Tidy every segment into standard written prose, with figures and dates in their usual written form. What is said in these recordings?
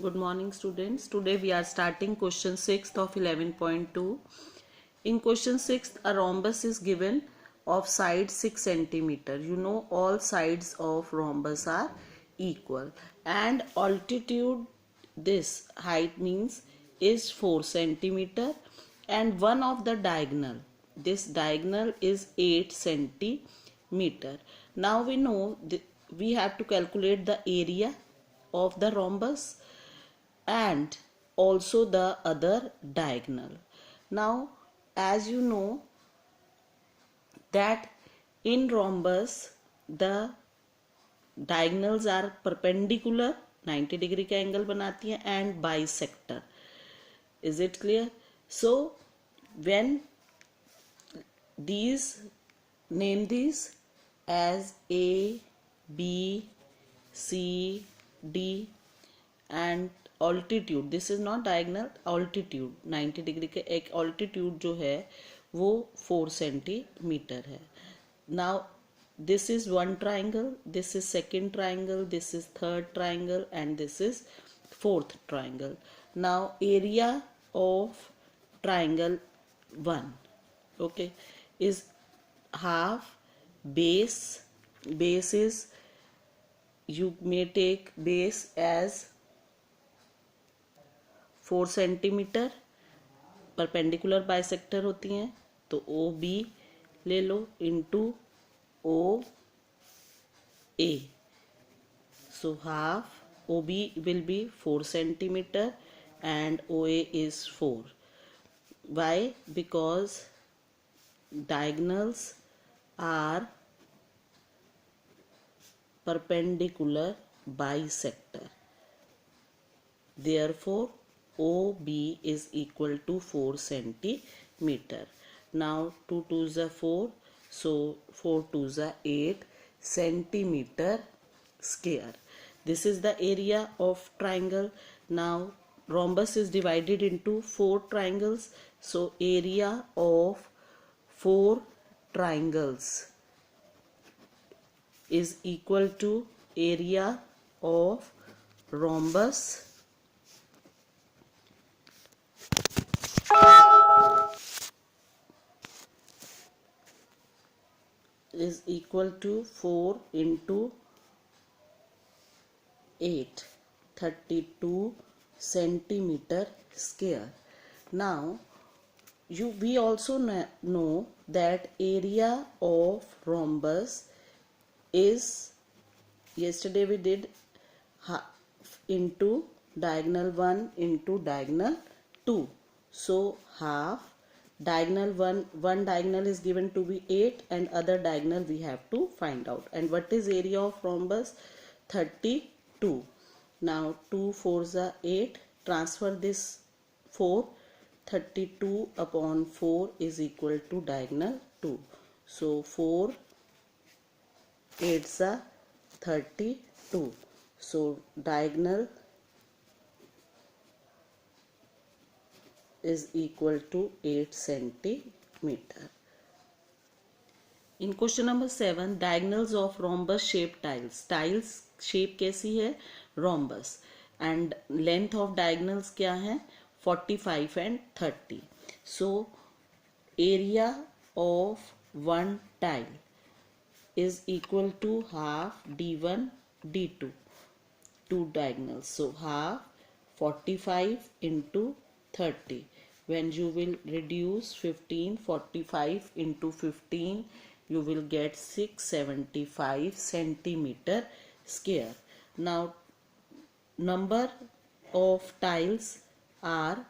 Good morning students. Today we are starting question 6th of 11.2. In question 6, a rhombus is given of side 6 centimeter. You know all sides of rhombus are equal and altitude, this height means, is 4 centimeter and one of the diagonal, this diagonal is 8 centimeter. Now we know we have to calculate the area of the rhombus and also the other diagonal. Now, as you know that in rhombus the diagonals are perpendicular, 90 degree का angle बनाती है, and bisector. Is it clear? So when these, name these as A, B, C, D and altitude, this is not diagonal, altitude 90 degree के एक altitude जो है वो 4 centimetre है. Now this is one triangle, this is second triangle, this is third triangle and this is fourth triangle. Now area of triangle 1, okay, is half base. Base is, you may take base as 4 centimetre, perpendicular bisector होती हैं तो O B ले लो into O A. So half O B will be 4 centimetre and OA is 4. Why? Because diagonals are perpendicular bisector. Therefore, OB is equal to 4 centimeter. Now 2 2s are 4, so 4 2s are 8 centimeter square. This is the area of triangle. Now rhombus is divided into 4 triangles, so area of 4 triangles is equal to area of rhombus is equal to 4 into 8, 32 centimeter square. Now we also know that area of rhombus is, yesterday we did half into diagonal 1 into diagonal 2. So half diagonal 1 diagonal is given to be 8 and other diagonal we have to find out. And what is area of rhombus? 32. Now 2 4s are 8, transfer this 4, 32 upon 4 is equal to diagonal 2. So 4 8s are 32. So diagonal is equal to 8 centimeter. In question number 7, diagonals of rhombus shaped tiles. Tiles shape कैसी है? Rhombus. And length of diagonals क्या है? 45 and 30. So area of one tile is equal to half d1 d2, 2 diagonals. So half 45 into 30. When you will reduce 15, 45 into 15, you will get 675 centimeter square. Now number of tiles are,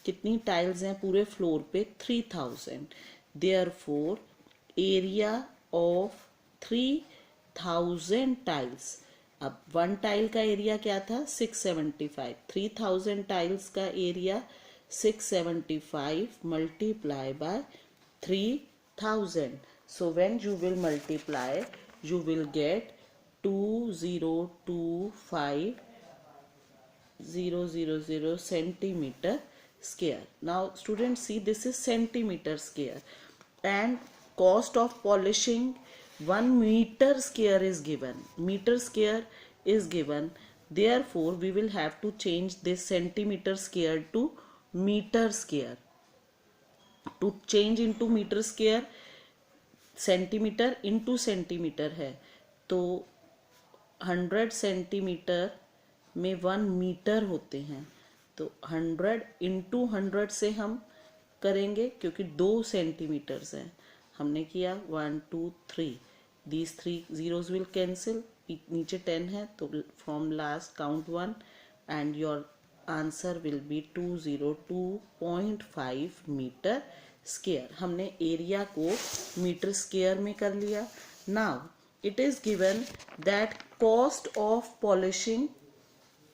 कितनी tiles हैं पूरे floor पे? 3000. Therefore area of 3000 tiles, अब one tile का area क्या था? 675. 3000 tiles का area 675 multiply by 3000. So when you will multiply, you will get 2025,000 centimeter square. Now students, see, this is centimeter square and cost of polishing 1 meter square is given. Meter square is given Therefore, we will have to change this centimeter square to meter square. To change into meter square, centimetre into centimetre है, तो 100 centimetre में 1 metre होते हैं, तो 100 into 100 से हम करेंगे क्योंकि 2 सेंटीमीटर्स हैं. हमने किया 1 2 3, दीज 3 zeros विल कैंसिल, नीचे 10 है तो from last count 1 and your answer will be 202.5 metre square. हमने एरिया को मीटर स्क्वायर में कर लिया. Now it is given that cost of polishing,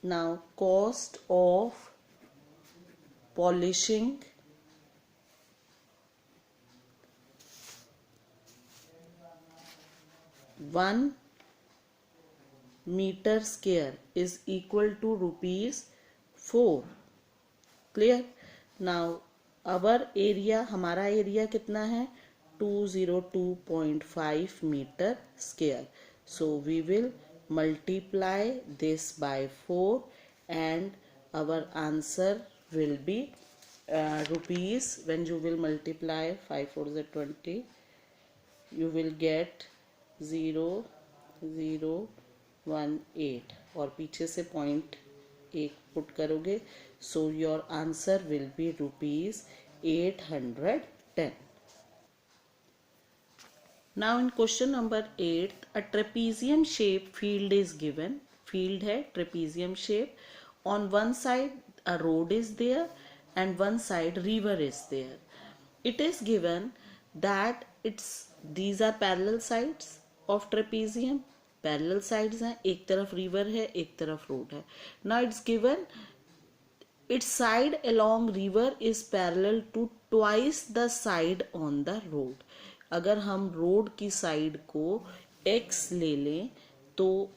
now cost of polishing 1 meter square is equal to ₹4. Clear? Now our area, हमारा area कितना है 202.5 meter square. So we will multiply this by 4 and our answer will be rupees. When you will multiply 5 4 is 20, you will get 0.018 और पीछे से point एक put करोगे. So your answer will be ₹810. Now in question number 8, a trapezium shape field is given. Field है trapezium shape. On one side a road is there and one side river is there. It is given that these are parallel sides of trapezium. Parallel sides हैं, एक तरफ river है एक तरफ road है. Now it's given its side along river is parallel to twice the side on the road. अगर हम road की साइड को x ले लें तो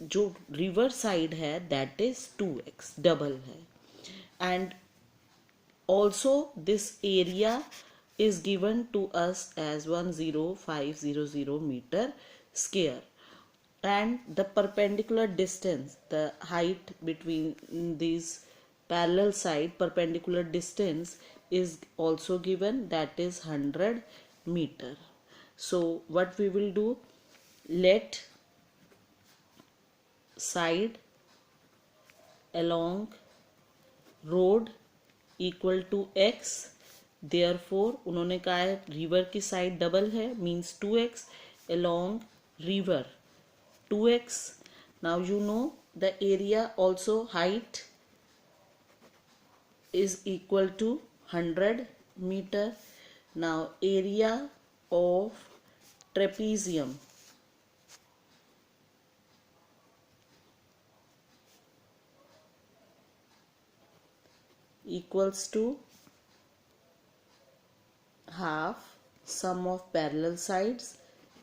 जो रिवर साइड है दैट इज 2x, डबल है. And also this area is given to us as 10500 meter square, and the perpendicular distance, the height between these parallel side, perpendicular distance is also given, that is 100 meter. So what we will do, let side along road equal to x. Therefore उन्होंने कहा है river की side double है, means 2x along river 2x. Now you know the area also, height is equal to 100 meter. Now area of trapezium equals to half sum of parallel sides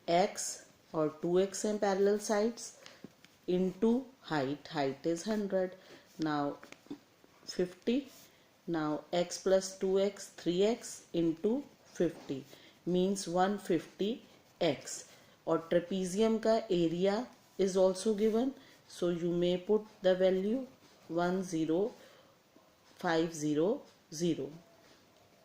x or 2x and parallel sides into height. Height is 100. Now 50. Now x plus 2x 3x into 50 means 150x. और trapezium का area is also given, so you may put the value 10500.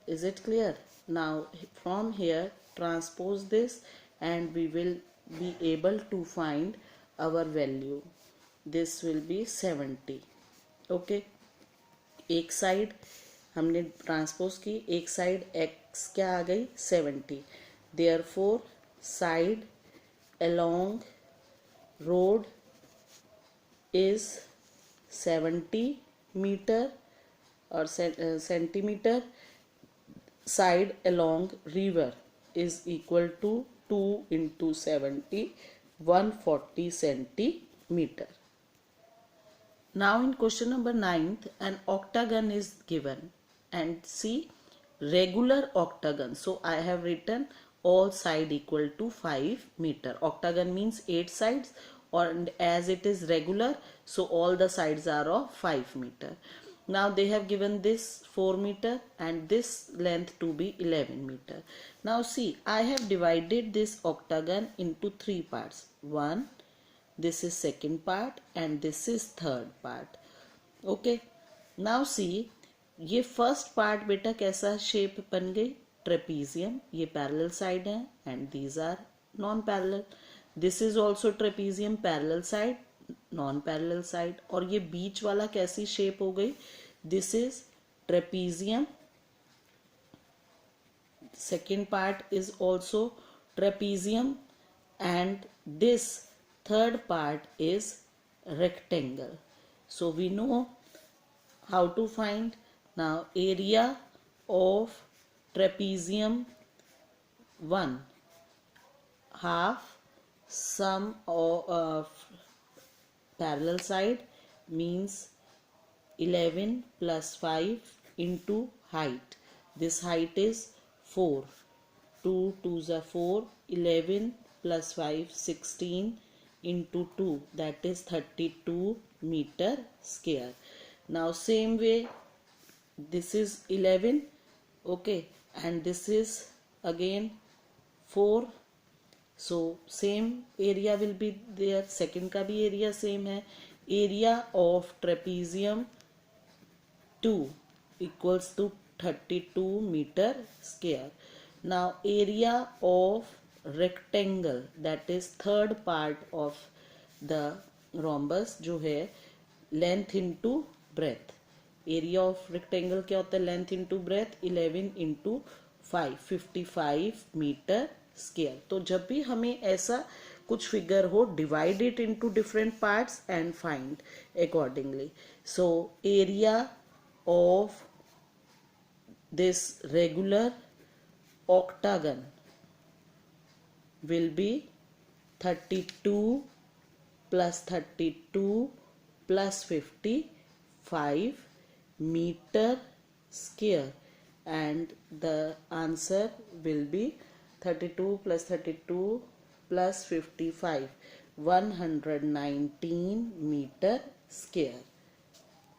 Is it clear? Now from here transpose this and we will be able to find our value. This will be 70. Okay, एक side हमने transpose की, एक side x क्या आ गई 70. Therefore side along road is 70 meter or centimeter. Side along river is equal to 2 into 70, 140 centimeter. Now in question number 9, an octagon is given, and see regular octagon. So I have written all side equal to 5 meter. Octagon means 8 sides, and as it is regular, so all the sides are of 5 meter. Now they have given this 4 meter and this length to be 11 meter. Now see, I have divided this octagon into 3 parts, 1 this is second part and this is third part. Okay, now see, ये first part बेटा कैसा shape बन गई, trapezium. ये parallel side है and these are non parallel. This is also trapezium, parallel side, non parallel side. और ये बीच वाला कैसी शेप हो गई, this is trapezium. Second part is also trapezium and this third part is rectangle. So we know how to find. Now area of trapezium 1, half sum of parallel side means 11 plus 5 into height. This height is 4. 2 2s are 4. 11 plus 5 16 into 2, that is 32 meter square. Now same way, this is 11, okay, and this is again 4. So same area will be there. Second का भी area same है. Area of trapezium 2 equals to 32 meter square. Now area of rectangle, that is third part of the rhombus, जो है length into breadth. Area of rectangle क्या होता है, length into breadth, 11 into 5, 55 meter square. तो जब भी हमें ऐसा कुछ फिगर हो, divide it into different parts and find accordingly. So area of this regular octagon will be 32 plus 32 plus 55 meter square, and the answer will be 32 plus 32 plus 55, 119 meter square.